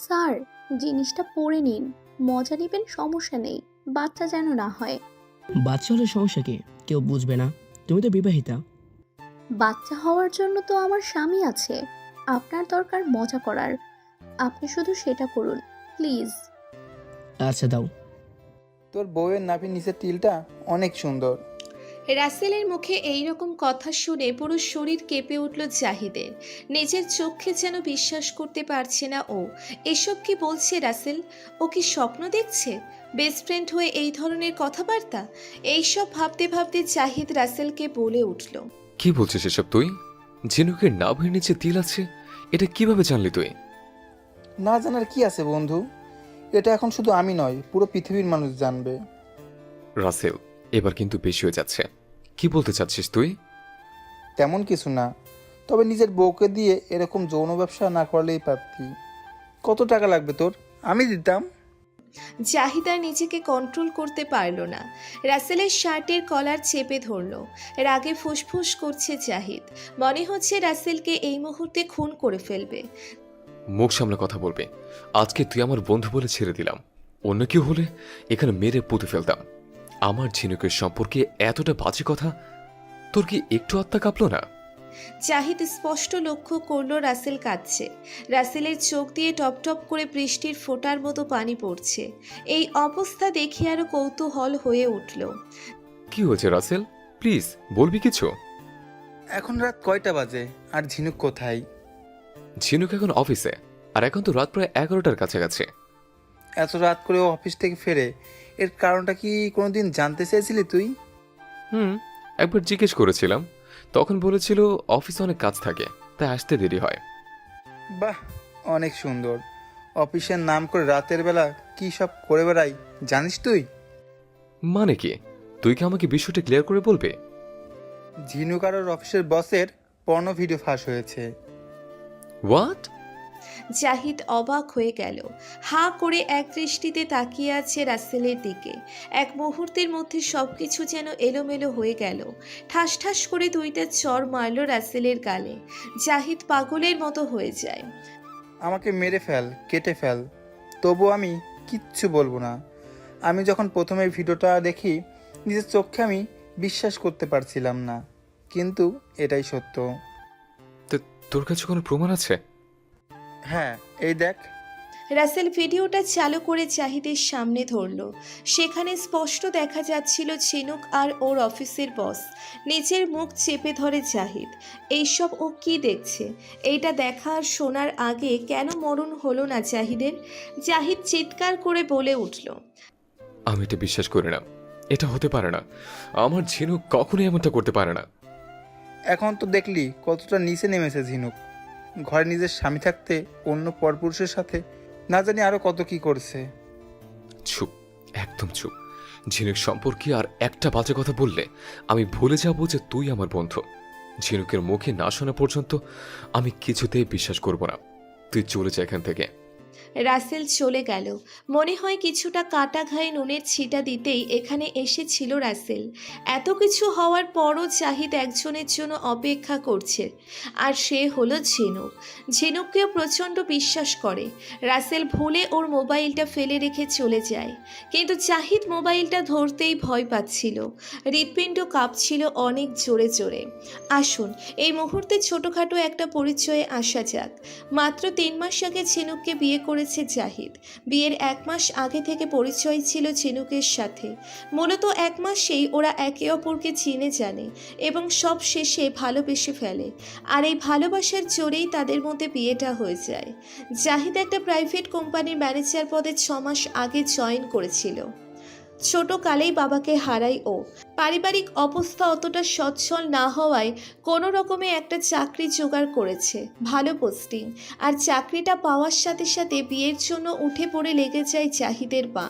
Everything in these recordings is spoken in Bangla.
স্যার, জিনিসটা পড়ে নিন। মজা নেবেন, সমস্যা নেই, বাচ্চা যেন না হয়। বাচ্চা হলে সমস্যা কি? কেউ বুঝবে না। তুমি তো বিবাহিতা। বাচ্চা হওয়ার জন্য তো আমার স্বামী আছে। আপনার দরকার মজা করার, আপনি শুধু সেটা করুন প্লিজ। আচ্ছা দাও। তোর বউয়ের নাভির নিচের তিলটা অনেক সুন্দর। রাসেলের মুখে এই রকম কথা শুনে পুরো শরীর কেঁপে উঠল জাহিদের। নিজের চোখে যেন বিশ্বাস করতে পারছে না ও। এসব কি বলছে রাসেল? ও কি স্বপ্ন দেখছে? বেস্ট ফ্রেন্ড হয়ে এই ধরনের কথাবার্তা? এইসব ভাবতে ভাবতে জাহিদ রাসেলকে বলে উঠল, কি বলছিস এসব তুই? ঝিনুকের নাভির নিচে তিল আছে, এটা কিভাবে জানলি তুই? না জানার কি আছে বন্ধু, এটা এখন শুধু আমি নয়, পুরো পৃথিবীর মানুষ জানবে। রাসেল, এবার কিন্তু বেশি হয়ে যাচ্ছে। কি বলতে চাচ্ছিস তুই? তেমন কিছু না, তবে নিজের বউকে দিয়ে এরকম যৌন ব্যবসা না করলেই পারতি। কত টাকা লাগবে তোর? আমি দিতাম। জাহিদ আর নিজেকে কন্ট্রোল করতে পারল না। রাসেলের শার্টের কলার চেপে ধরল। রাগে ফুসফুস করছে জাহিদ। মনে হচ্ছে রাসেলকে এই মুহূর্তে খুন করে ফেলবে। মুখ সামলে কথা বলবে। আজকে তুই আমার বন্ধু বলে ছেড়ে দিলাম, অন্য কেউ হলে এখানে মেরে পুঁতে ফেলতাম। আমার ঝিনুকের সম্পর্কে এতটা বাজে কথা, তোর কি একটু আত্মা কাঁপলো না? জাহিদ স্পষ্ট লক্ষ্য করল রাসেল কাঁদছে। রাসেলের চোখ দিয়ে টপ টপ করে বৃষ্টির ফোঁটার মতো পানি পড়ছে। এই অবস্থা দেখে আরো কৌতূহল হয়ে উঠল। কি হয়েছে রাসেল, প্লিজ বলবি কিছু? এখন রাত কয়টা বাজে আর ঝিনুক কোথায়? ঝিনুক এখন অফিসে, আর এখন তো রাত প্রায় 11টার কাছাকাছি। এত রাত করে ও অফিস থেকে ফেরে, এর কারণটা কি কোনোদিন জানতে চেয়েছিলি তুই? একবার জিজ্ঞেস করেছিলাম, তখন বলেছিল অফিসে অনেক কাজ থাকে, তাই আসতে দেরি হয়। বাহ, অনেক সুন্দর। অফিসের নাম করে রাতের বেলা কি সব করে বেড়াই জানিস তুই? মানে কি? তুই কি আমাকে বিষয়টা ক্লিয়ার করে বলবে? ঝিনুক আর ওর অফিসের বসের পর্ণ ভিডিও ফাঁস হয়েছে। হোয়াট? জাহিদ অবাক হয়ে গেল। হাঁ করে এক দৃষ্টিতে তাকিয়ে আছে রাসেলের দিকে। এক মুহূর্তের মধ্যে সবকিছু যেন এলোমেলো হয়ে গেল। ঠাস ঠাস করে দুইটা চড় মারল রাসেলের গালে। জাহিদ পাগলের মতো হয়ে যায়। আমাকে মেরে ফেল, কেটে ফেল, তবু আমি কিচ্ছু বলবো না। আমি যখন প্রথমে ভিডিওটা দেখি, নিজের চোখে আমি বিশ্বাস করতে পারছিলাম না, কিন্তু এটাই সত্য। তোর কাছে কোনো প্রমাণ আছে? হ্যাঁ, এই দেখ। রাসেল ভিডিওটা চালু করে জাহিদের সামনে ধরল। সেখানে স্পষ্ট দেখা যাচ্ছিল ঝিনুক আর ওর অফিসের বস। নিজের মুখ চেপে ধরে জাহিদ। এইসব ও কি দেখছে? এইটা দেখা আর শোনার আগে কেন মরণ হলো না জাহিদের? জাহিদ চিৎকার করে বলে উঠল, আমি এটা বিশ্বাস করি না, এটা হতে পারে না। আমার ঝিনুক কখনোই এমনটা করতে পারে না। এখন তো দেখলি কতটা নিচে নেমেছে ঝিনুক। ঘরে নিজের স্বামী থাকতে অন্য পরপুরুষের সাথে না জানি আরো কত কি করছে। চুপ, একদম চুপ। ঝিনুক সম্পর্কে আর একটা বাজে কথা বললে আমি ভুলে যাব যে তুই আমার বন্ধু। ঝিনুকের মুখে না শোনা পর্যন্ত আমি কিছুতেই বিশ্বাস করব না। তুই চলে যা এখান থেকে। রাসেল চলে গেল। মনে হয় কিছুটা কাটা ঘায়ে নুনের ছিটা দিতেই এখানে এসেছিল রাসেল। এত কিছু হওয়ার পরও জাহিদ একজনের জন্য অপেক্ষা করছে, আর সে হলো ঝিনুক। ঝিনুককেও প্রচণ্ড বিশ্বাস করে। রাসেল ভুলে ওর মোবাইলটা ফেলে রেখে চলে যায়, কিন্তু জাহিদ মোবাইলটা ধরতেই ভয় পাচ্ছিল। হৃৎপিণ্ড কাঁপছিল অনেক জোরে জোরে। আসুন এই মুহূর্তে ছোটোখাটো একটা পরিচয়ে আসা যাক। মাত্র 3 মাস আগে ঝিনুককে বিয়ে করেছে জাহিদ। বিয়ের 1 মাস আগে থেকে পরিচয় ছিল ঝিনুকের সাথে। মূলত 1 মাসেই ওরা একে অপরকে চিনে জানে এবং সব শেষে ভালোবেসে ফেলে। আর এই ভালোবাসার জোরেই তাদের মধ্যে বিয়েটা হয়ে যায়। জাহিদ একটা প্রাইভেট কোম্পানির ম্যানেজার পদে 6 মাস আগে জয়েন করেছিল। ছোট কালেই বাবাকে হারাই ও। পারিবারিক অবস্থা অতটা সচ্ছল না হওয়ায় কোনো রকমে একটা চাকরি জোগাড় করেছে, ভালো পোস্টিং। আর চাকরিটা পাওয়ার সাথে সাথে বিয়ের জন্য উঠে পড়ে লেগে যায় জাহিদের পা।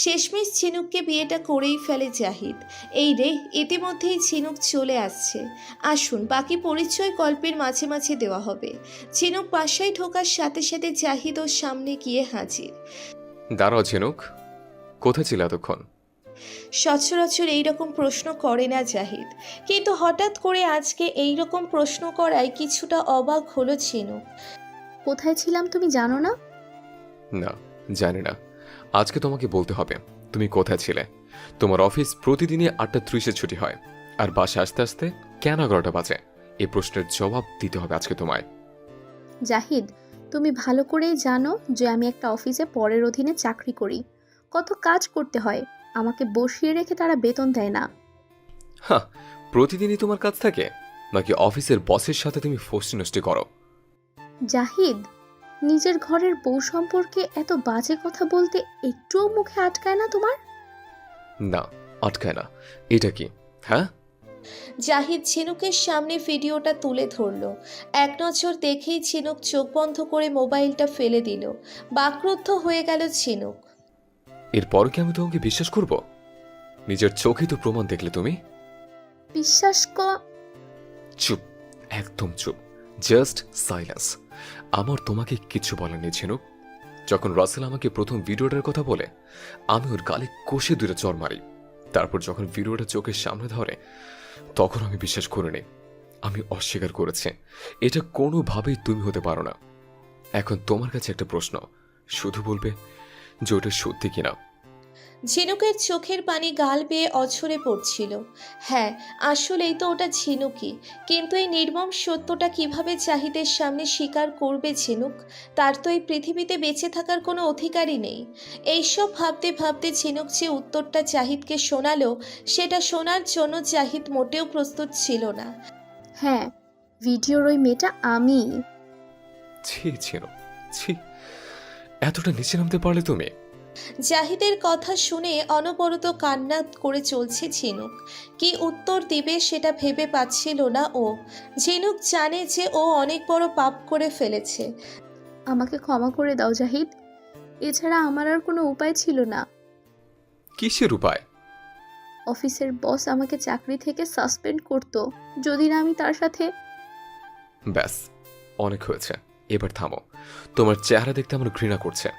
শেষমেশ ঝিনুককে বিয়েটা করেই ফেলে জাহিদ। এই রে, ইতিমধ্যেই ঝিনুক চলে আসছে। আসুন বাকি পরিচয় গল্পের মাঝে মাঝে দেওয়া হবে। ঝিনুক বাসায় ঢোকার সাথে সাথে জাহিদ ওর সামনে গিয়ে হাজির। দাঁড়াও ঝিনুক, কোথায় ছিল এতক্ষণ? সচরাচর এইরকম প্রশ্ন করে না জাহিদ, কিন্তু হঠাৎ করে আজকে এইরকম প্রশ্ন করায় কিছুটা অবাক হলো ঝিনুক। কোথায় ছিলাম তুমি জানো না? না, জানি না। আজকে তোমাকে বলতে হবে তুমি কোথায় ছিলে। তোমার অফিস প্রতিদিনই 8:30-এ ছুটি হয়, আর বাসে আসতে আসতে কেন 11টা বাজে? এই প্রশ্নের জবাব দিতে হবে আজকে তোমায়। জাহিদ, তুমি ভালো করেই জানো যে আমি একটা অফিসে পরের অধীনে চাকরি করি। কত কাজ করতে হয়, আমাকে বসিয়ে রেখে তারা বেতন দেয় না। হ্যাঁ, প্রতিদিনই তোমার কাজ থাকে, নাকি অফিসের বসের সাথে তুমি ফষ্টি নষ্টি করো? জাহিদ, নিজের ঘরের বউ সম্পর্কে এত বাজে কথা বলতে একটুও মুখে আটকায় না তোমার? না, আটকায় না। এটা কি? হ্যাঁ, জাহিদ ঝিনুকের সামনে ভিডিওটা তুলে ধরল। এক নজর দেখেই ঝিনুক চোখ বন্ধ করে মোবাইলটা ফেলে দিল। বাকরুদ্ধ হয়ে গেল ঝিনুক। এরপর কি আমি তোমাকে বিশ্বাস করব? নিজের চোখেই তো প্রমাণ দেখলে তুমি। বিশ্বাস চুপ, একদম চুপ, জাস্ট সাইলেন্স। আমার তোমাকে কিচ্ছু বলার নেই ঝিনুক। যখন রাসেল আমাকে প্রথম ভিডিওটার কথা বলে, আমি ওর গালে কষে দুটো চড় মারি। তারপর যখন ভিডিওটা চোখের সামনে ধরে, তখন আমি বিশ্বাস করিনি। আমি অস্বীকার করেছি। এটা কোনোভাবেই তুমি হতে পারো না। এখন তোমার কাছে একটা প্রশ্ন, শুধু বলবে যে ওটা সত্যি কিনা। ঝিনুকের চোখের পানি গাল বেয়ে অঝরে পড়ছিল। হ্যাঁ, আসলেই তো ওটা ঝিনুকই, কিন্তু এই নির্মম সত্যটা কিভাবে জাহিদের সামনে স্বীকার করবে ঝিনুক? তার তো এই পৃথিবীতে বেঁচে থাকার কোনো অধিকারই নেই। এইসব ভাবতে ভাবতে ঝিনুক যে উত্তরটা জাহিদকে শোনালো, সেটা শোনার জন্য জাহিদ মোটেও প্রস্তুত ছিল না। হ্যাঁ, ভিডিওর ওই মেয়েটা আমি। ছি ঝিনুক, ছি, এতটা নিচে নামতে পারলে তুমি? জাহিদের কথা শুনে অনবরত কান্না করে চলছে ঝিনুক। কি উত্তর দিবে সেটা ভেবে পাচ্ছিল না ও। ঝিনুক জানে যে ও অনেক বড় পাপ করে ফেলেছে। আমাকে ক্ষমা করে দাও জাহিদ, এছাড়া আমার আর কোনো উপায় ছিল না। কিসের উপায়? অফিসের বস আমাকে চাকরি থেকে সাসপেন্ড করতো যদি না আমি তার সাথে। ব্যাস, অনেক হয়েছে, এবার থামো। তোমার চেহারা দেখতে আমার ঘৃণা করছে।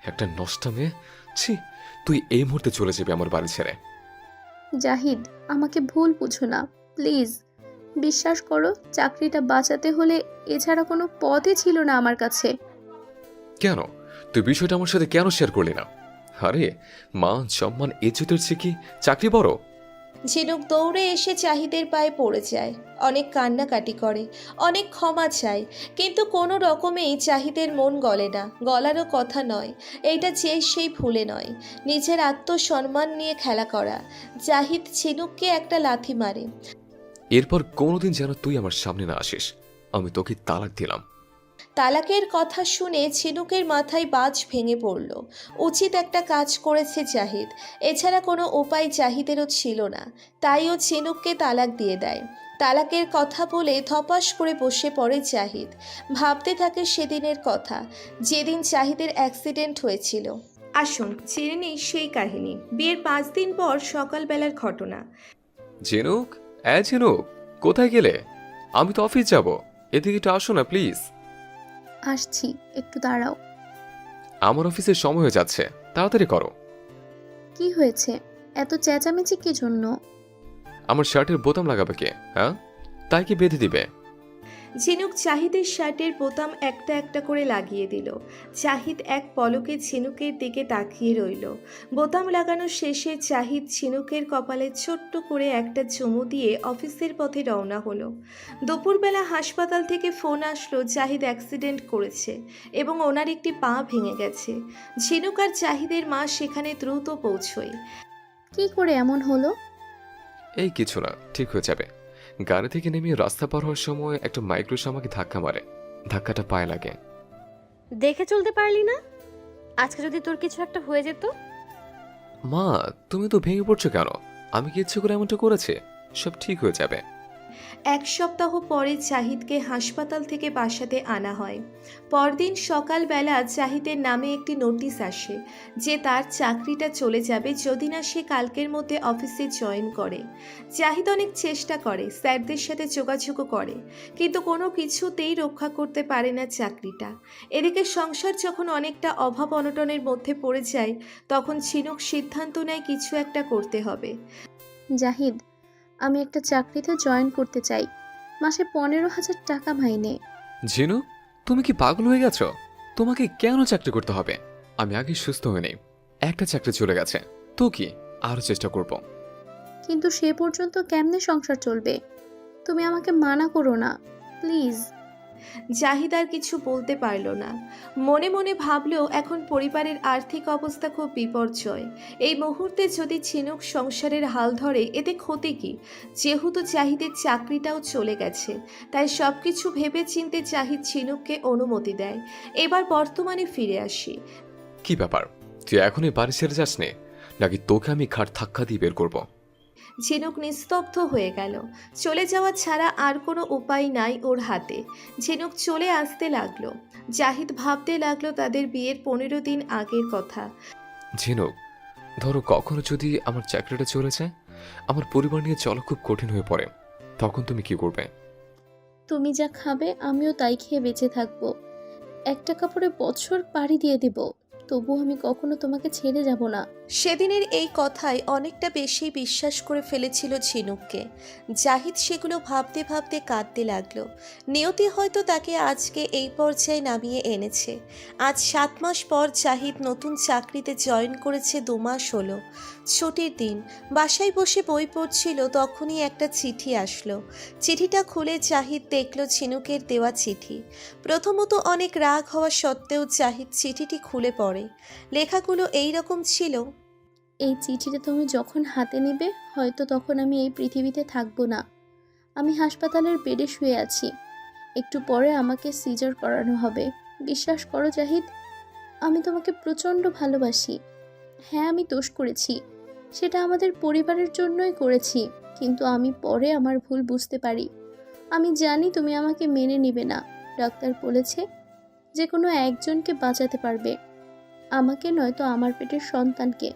একটা নষ্টা মেয়ে। ছি, তুই এই মুহূর্তে চলে যাবি আমার বাড়ি ছেড়ে। জাহিদ, আমাকে ভুল বুঝো না প্লিজ। বিশ্বাস করো, চাকরিটা বাঁচাতে হলে এছাড়া কোনো পথই ছিল না আমার কাছে। কেন? তুই বিষয়টা আমার সাথে কেন শেয়ার করলি না? আরে, মান সম্মান ইজ্জতের চেয়ে কি চাকরি বড়? ঝিনুক দৌড়ে এসে জাহিদের পায়ে পড়ে যায়, অনেক কান্নাকাটি করে, অনেক ক্ষমা চায়, কিন্তু কোনো রকমেই জাহিদের মন গলে না। গলারও কথা নয়, এইটা চেয়ে সেই ভুলে নয়। নিজের আত্মসম্মান নিয়ে খেলা করা। জাহিদ ঝিনুককে একটা লাথি মারে। এরপর কোনোদিন যেন তুই আমার সামনে না আসিস। আমি তোকে তালাক দিলাম। তালাকের কথা শুনে ঝিনুকের মাথায় বাজ ভেঙে পড়ল। উচিত একটা কাজ করেছে জাহিদ, এছাড়া কোনো উপায় জাহিদেরও ছিল না। তাই ও ঝিনুককে তালাক দিয়ে দেয়। তালাকের কথা বলে ধপাস করে বসে পড়ে জাহিদ। ভাবতে থাকে সেদিনের কথা, যেদিন জাহিদের অ্যাক্সিডেন্ট হয়েছিল। আসুন জেনে নিই সেই কাহিনী। বিয়ের 5 দিন পর সকালবেলার ঘটনা। ঝিনুক, ঝিনুক, কোথায় গেলে? আমি তো অফিস যাব, এদিকে একটু আসো না প্লিজ। আসছি, একটু দাঁড়াও। আমার অফিসের সময় হয়ে যাচ্ছে, তাড়াতাড়ি করো। কি হয়েছে? এত চেঁচামেচি কি জন্য? আমার শার্টের বোতাম লাগাবে কে? হ্যাঁ, তাই কি বেঁধে দিবে? ঝিনুক জাহিদের শার্টের বোতাম একটা একটা করে লাগিয়ে দিল। জাহিদ এক পলকে ঝিনুকের দিকে তাকিয়ে রইল। বোতাম লাগানো শেষে জাহিদ ঝিনুকের কপালে ছোট্ট করে একটা চুমু দিয়ে অফিসের পথে রওনা হলো। দুপুরবেলা হাসপাতাল থেকে ফোন আসলো জাহিদ অ্যাক্সিডেন্ট করেছে এবং ওনার একটি পা ভেঙে গেছে। ঝিনুক আর জাহিদের মা সেখানে দ্রুত পৌঁছয়। কি করে এমন হলো? এই কিছু না, ঠিক হয়ে যাবে। গাড়ি থেকে নেমে রাস্তা পার হওয়ার সময় একটা মাইক্রোস আমাকে ধাক্কা মারে। ধাক্কাটা পায়ে লাগে। দেখে চলতে পারলি না? আজকে যদি তোর কিছু একটা হয়ে যেত? মা, তুমি তো ভেঙে পড়ছো কেন? আমি কি ইচ্ছে করে এমনটা করেছি? সব ঠিক হয়ে যাবে। 1 সপ্তাহ পরে জাহিদকে হাসপাতাল থেকে বাসাতে আনা হয়। পরদিন সকালবেলা জাহিদের নামে একটি নোটিশ আসে যে তার চাকরিটা চলে যাবে যদি না সে কালকের মধ্যে অফিসে জয়েন করে। জাহিদ অনেক চেষ্টা করে, স্যারদের সাথে যোগাযোগও করে, কিন্তু কোনো কিছুতেই রক্ষা করতে পারে না চাকরিটা। এদিকে সংসার যখন অনেকটা অভাব অনটনের মধ্যে পড়ে যায়, তখন ঝিনুক সিদ্ধান্ত নেয় কিছু একটা করতে হবে। জাহিদ, আমি একটা চাকরিতে জয়েন করতে চাই। মাসে 15,000 টাকা মাইনে। ঝিনু, তুমি কি পাগল হয়ে গেছো? তোমাকে কেন চাকরি করতে হবে? আমি আগে সুস্থ হয়ে নেই। একটা চাকরি চলে গেছে, তো কি, আরও চেষ্টা করব। কিন্তু সে পর্যন্ত কেমনে সংসার চলবে? তুমি আমাকে মানা করো না প্লিজ। জাহিদ আর কিছু বলতে পারল না। মনে মনে ভাবলেও এখন পরিবারের আর্থিক অবস্থা খুব বিপর্যয়। এই মুহূর্তে যদি ঝিনুক সংসারের হাল ধরে এতে ক্ষতি কি? যেহেতু জাহিদের চাকরিটাও চলে গেছে, তাই সব কিছু ভেবে চিনতে জাহিদ ঝিনুককে অনুমতি দেয়। এবার বর্তমানে ফিরে আসি। কি ব্যাপার, তুই এখনই বাড়ি ছেড়ে যাস নে, নাকি তোকে আমি ঘাট ধাক্কা দিয়ে বের করবো? ঝিনুক নিস্তব্ধ হয়ে গেল। চলে যাওয়া ছাড়া আর কোনো উপায় নাই ওর হাতে। ঝিনুক চলে আসতে লাগলো। জাহিদ ভাবতে লাগলো তাদের বিয়ের 15 দিন আগের কথা। ঝিনুক, ধরো কখনো যদি আমার চাকরিটা চলে যায়, আমার পরিবার নিয়ে চলা খুব কঠিন হয়ে পড়ে, তখন তুমি কি করবে? তুমি যা খাবে আমিও তাই খেয়ে বেঁচে থাকবো। একটা কাপড়ে বছর পাড়ি দিয়ে দেব, তবু আমি কখনো তোমাকে ছেড়ে যাব না। সেদিনের এই কথায় অনেকটা বেশি বিশ্বাস করে ফেলেছিল ঝিনুককে। জাহিদ সেগুলো ভাবতে ভাবতে কাঁদতে লাগলো। নিয়তি হয়তো তাকে আজকে এই পর্যায়ে নামিয়ে এনেছে। আজ 7 মাস পর জাহিদ নতুন চাকরিতে জয়েন করেছে, 2 মাস হলো। ছুটির দিন বাসায় বসে বই পড়ছিল, তখনই একটা চিঠি আসলো। চিঠিটা খুলে জাহিদ দেখল ঝিনুকের দেওয়া চিঠি। প্রথমত অনেক রাগ হওয়া সত্ত্বেও জাহিদ চিঠিটি খুলে পড়ে। লেখাগুলো এই রকম ছিল। এই চিঠিটা তুমি যখন হাতে নেবে হয়তো তখন আমি এই পৃথিবীতে থাকবো না। আমি হাসপাতালের বেডে শুয়ে আছি। একটু পরে আমাকে সিজার করানো হবে। বিশ্বাস করো জাহিদ, আমি তোমাকে প্রচণ্ড ভালোবাসি। হ্যাঁ, আমি দোষ করেছি, সেটা আমাদের পরিবারের জন্যই করেছি, কিন্তু আমি পরে আমার ভুল বুঝতে পারি। আমি জানি তুমি আমাকে মেনে নেবে না। ডাক্তার বলেছে যে কোনো একজনকে বাঁচাতে পারবে, আমাকে নয়তো আমার পেটের সন্তানকে।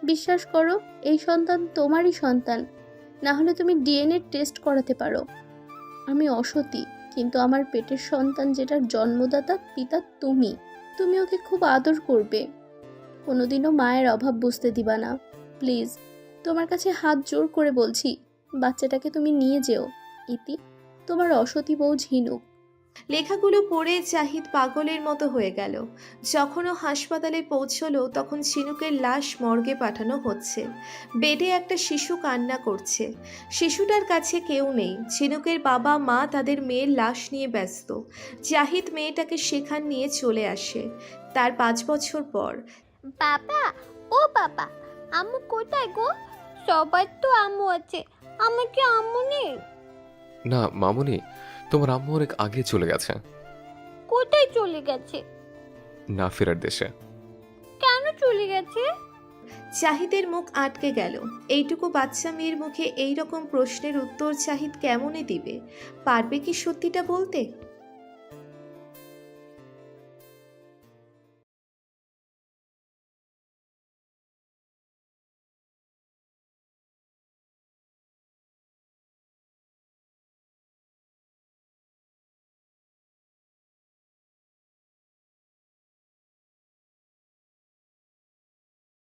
বিশ্বাস করো, এই সন্তান তোমারই সন্তান। না হলে তুমি ডিএনএ টেস্ট করাতে পারো। আমি অসতী, কিন্তু আমার পেটের সন্তান যেটার জন্মদাতা পিতা তুমি। তুমি ওকে খুব আদর করবে, কোনোদিনও মায়ের অভাব বুঝতে দিবা না। প্লিজ, তোমার কাছে হাত জোর করে বলছি, বাচ্চাটাকে তুমি নিয়ে যেও। ইতি, তোমার অসতী বউ ঝিনুক। লেখাগুলো পড়ে জাহিদ পাগলের মতো হয়ে গেল। যখন ও হাসপাতালে পৌঁছলো তখন ঝিনুকের লাশ মর্গে পাঠানো হচ্ছে। বেডে একটা শিশু কান্না করছে। শিশুটার কাছে কেউ নেই। ঝিনুকের বাবা মা তাদের মেয়ের লাশ নিয়ে ব্যস্ত। জাহিদ মেয়েটাকে সেখান নিয়ে চলে আসে তার 5 বছর পর। বাবা, ও বাবা, আম্মু কোথায় গো? সবার তো আম্মু আছে, আমার কি আম্মু নেই? না মামুনি, তোমার আম্মু অনেক আগে চলে গেছে, কোথায় চলে গেছে? না ফেরার দেশে। কেন চলে গেছে? জাহিদের মুখ আটকে গেল। এইটুকু বাচ্চা মেয়ের মুখে এই রকম প্রশ্নের উত্তর জাহিদ কেমনে দিবে? পারবে কি সত্যিটা বলতে?